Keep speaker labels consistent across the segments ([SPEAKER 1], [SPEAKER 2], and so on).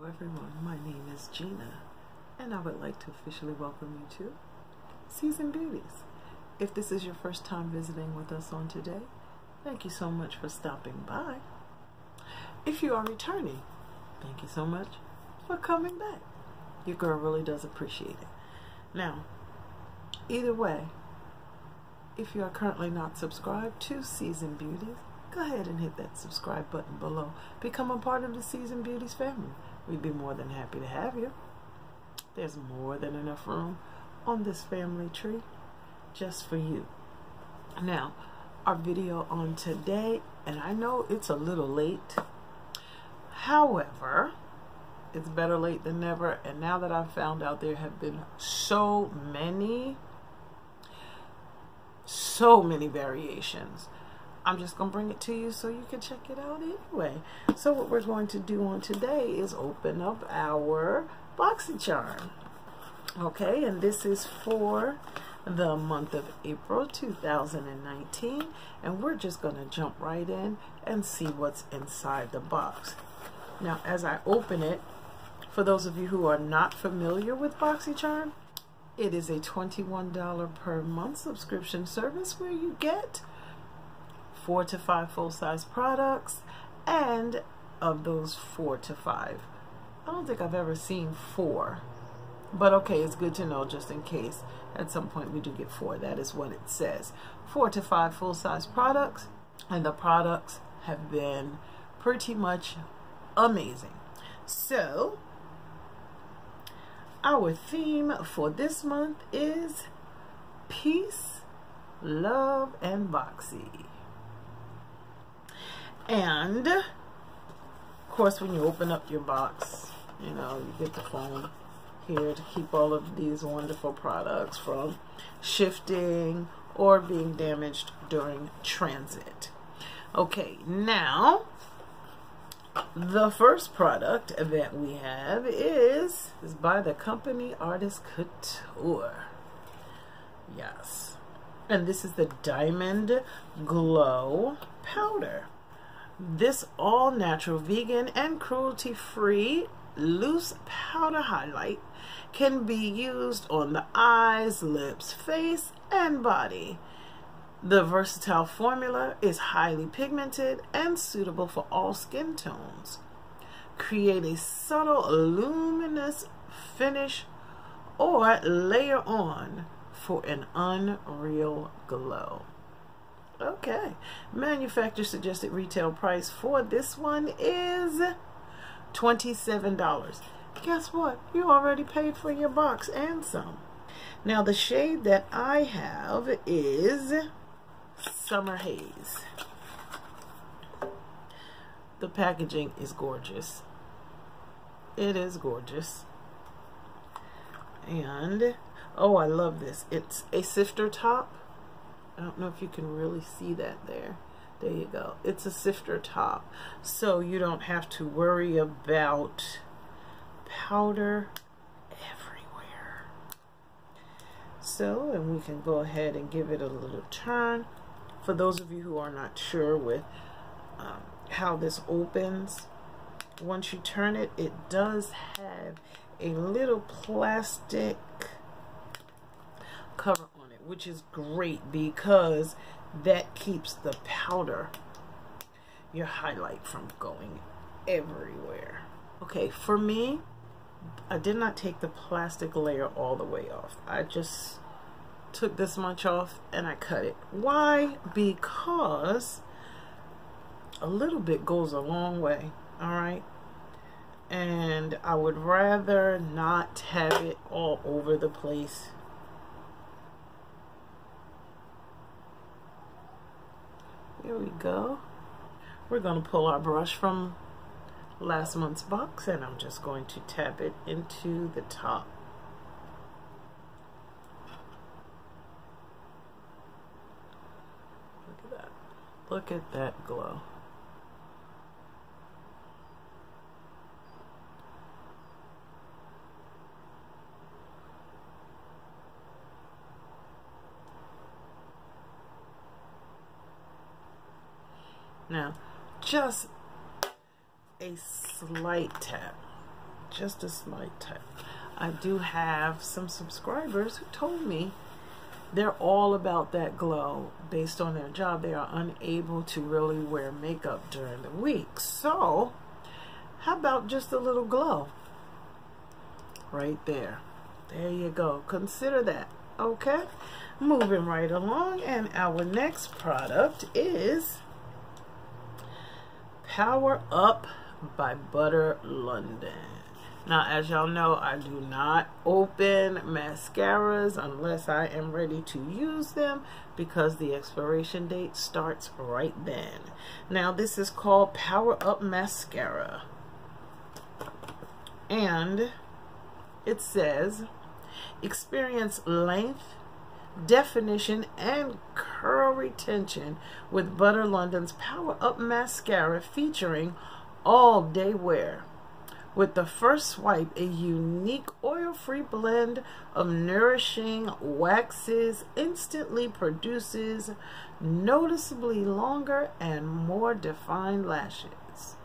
[SPEAKER 1] everyone, my name is Gina, and I would like to officially welcome you to Seasoned Beauties. If this is your first time visiting with us on today, thank you so much for stopping by. If you are returning, thank you so much for coming back. Your girl really does appreciate it. Now, either way, if you are currently not subscribed to Seasoned Beauties, go ahead and hit that subscribe button below. Become a part of the Seasoned Beauties family. We'd be more than happy to have you. There's more than enough room on this family tree just for you. Now, our video on today, and I know it's a little late. However, it's better late than never. And now that I've found out there have been so many variations, I'm just going to bring it to you so you can check it out anyway. So what we're going to do on today is open up our BoxyCharm. Okay, and this is for the month of April 2019. And we're just going to jump right in and see what's inside the box. Now, as I open it, for those of you who are not familiar with BoxyCharm, it is a $21 per month subscription service where you get 4 to 5 full-size products, and of those 4 to 5, I don't think I've ever seen 4, but okay, it's good to know just in case at some point we do get 4. That is what it says. 4 to 5 full-size products, and the products have been pretty much amazing. So our theme for this month is peace, love, and boxy. And of course, when you open up your box, you know, you get the phone here to keep all of these wonderful products from shifting or being damaged during transit. Okay, now the first product that we have is by the company Artist Couture. Yes. And this is the Diamond Glow Powder. This all-natural, vegan, and cruelty-free loose powder highlight can be used on the eyes, lips, face, and body. The versatile formula is highly pigmented and suitable for all skin tones. Create a subtle, luminous finish or layer on for an unreal glow. Okay, manufacturer suggested retail price for this one is $27. Guess what? You already paid for your box and some. Now the shade that I have is Summer Haze. The packaging is gorgeous. It is gorgeous. And oh, I love this. It's a sifter top. I don't know if you can really see that there. There you go. It's a sifter top. So you don't have to worry about powder everywhere. So, and we can go ahead and give it a little turn. For those of you who are not sure with how this opens, once you turn it, it does have a little plastic cover on it, which is great because that keeps the powder, your highlight, from going everywhere. Okay, for me, I did not take the plastic layer all the way off. I just took this much off and I cut it. Why? Because a little bit goes a long way, all right? And I would rather not have it all over the place. Here we go. We're going to pull our brush from last month's box, and I'm just going to tap it into the top. Look at that. Look at that glow. Now, just a slight tap just a slight touch. I do have some subscribers who told me they're all about that glow. Based on their job, they are unable to really wear makeup during the week. So, how about just a little glow? Right there. There you go. Consider that. Okay? Moving right along, and our next product is Power Up by Butter London. Now, as y'all know, I do not open mascaras unless I am ready to use them because the expiration date starts right then. Now, this is called Power Up Mascara. And it says, experience length, definition, and curl retention with Butter London's Power Up Mascara featuring all-day wear. With the first swipe, a unique oil-free blend of nourishing waxes instantly produces noticeably longer and more defined lashes.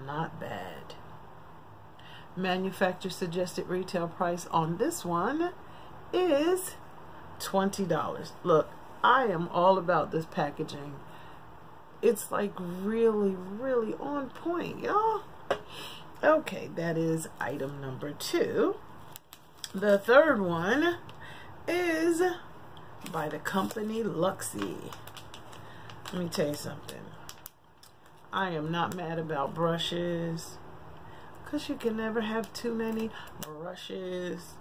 [SPEAKER 1] Not bad. Manufacturer suggested retail price on this one is $20. Look, I am all about this packaging. It's like really, really on point, y'all. Okay, that is item number 2. The third one is by the company Luxie. Let me tell you something. I am not mad about brushes, because you can never have too many brushes.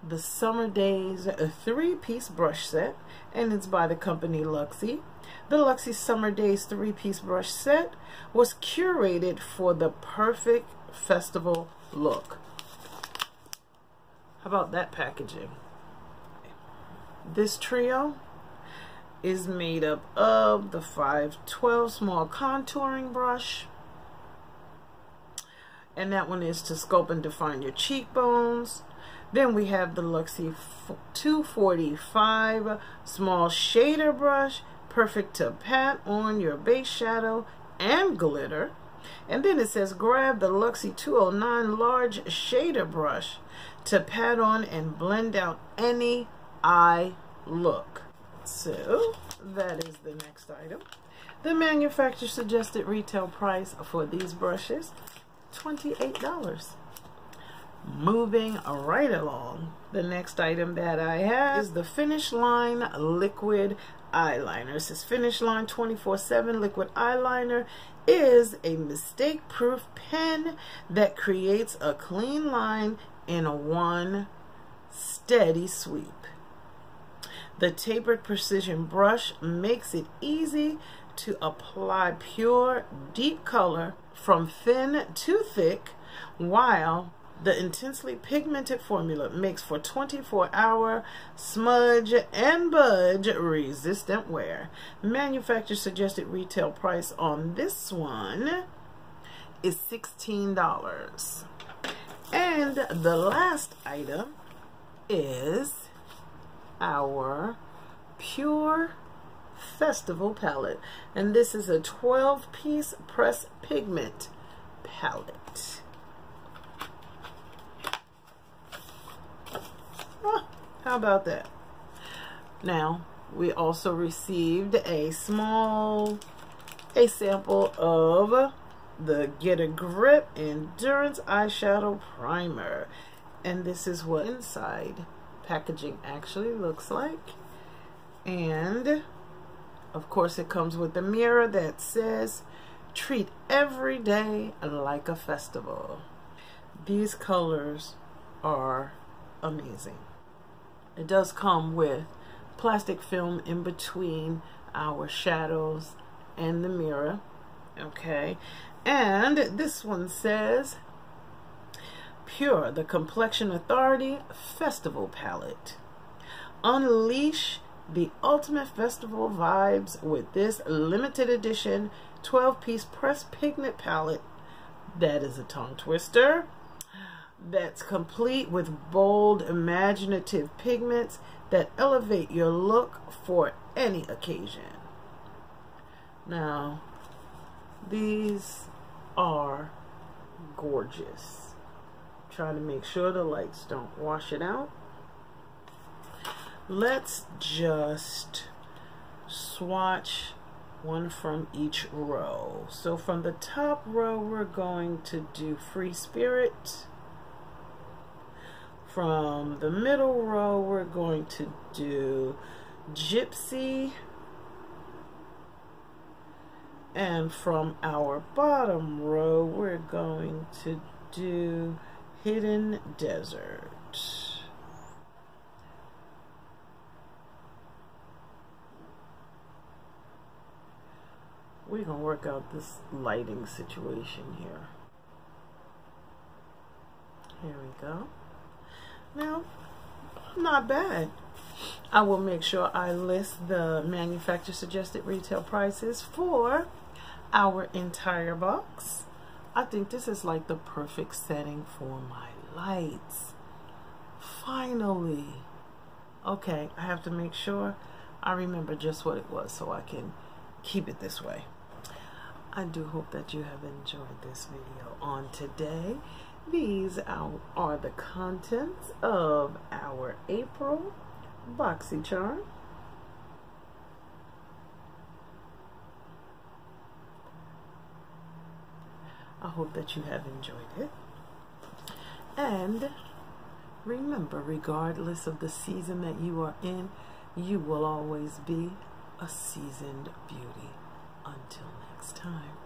[SPEAKER 1] The Summer Days, a 3-piece brush set, and it's by the company Luxie. The Luxie Summer Days 3-piece brush set was curated for the perfect festival look. How about that packaging? This trio is made up of the 512 small contouring brush, and that one is to sculpt and define your cheekbones. Then we have the Luxie 245 small shader brush, perfect to pat on your base shadow and glitter. And then it says grab the Luxie 209 large shader brush to pat on and blend out any eye look. So that is the next item. The manufacturer suggested retail price for these brushes, $28. Moving right along, the next item that I have is the Finish Line Liquid Eyeliner. It says Finish Line 24/7 Liquid Eyeliner is a mistake-proof pen that creates a clean line in one steady sweep. The tapered precision brush makes it easy to apply pure, deep color from thin to thick, while the intensely pigmented formula makes for 24-hour smudge and budge resistant wear. Manufacturer suggested retail price on this one is $16. And the last item is our Pure Festival palette, and this is a 12-piece pressed pigment palette. How about that? Now, we also received a sample of the Get a Grip Endurance Eyeshadow Primer. And this is what inside packaging actually looks like. And, of course, it comes with a mirror that says, treat every day like a festival. These colors are amazing. It does come with plastic film in between our shadows and the mirror. Okay, and this one says Pure, the Complexion Authority Festival Palette. Unleash the ultimate festival vibes with this limited edition 12-piece pressed pigment palette that is a tongue twister, that's complete with bold, imaginative pigments that elevate your look for any occasion. Now, these are gorgeous. Try to make sure the lights don't wash it out. Let's just swatch one from each row. So from the top row, we're going to do Free Spirit. From the middle row, we're going to do Gypsy. And from our bottom row, we're going to do Hidden Desert. We're going to work out this lighting situation here. Here we go. Now, not bad. I will make sure I list the manufacturer suggested retail prices for our entire box. I think this is like the perfect setting for my lights. Finally. Okay, I have to make sure I remember just what it was so I can keep it this way. I do hope that you have enjoyed this video on today. These are the contents of our April BoxyCharm. I hope that you have enjoyed it. And remember, regardless of the season that you are in, you will always be a seasoned beauty. Until next time.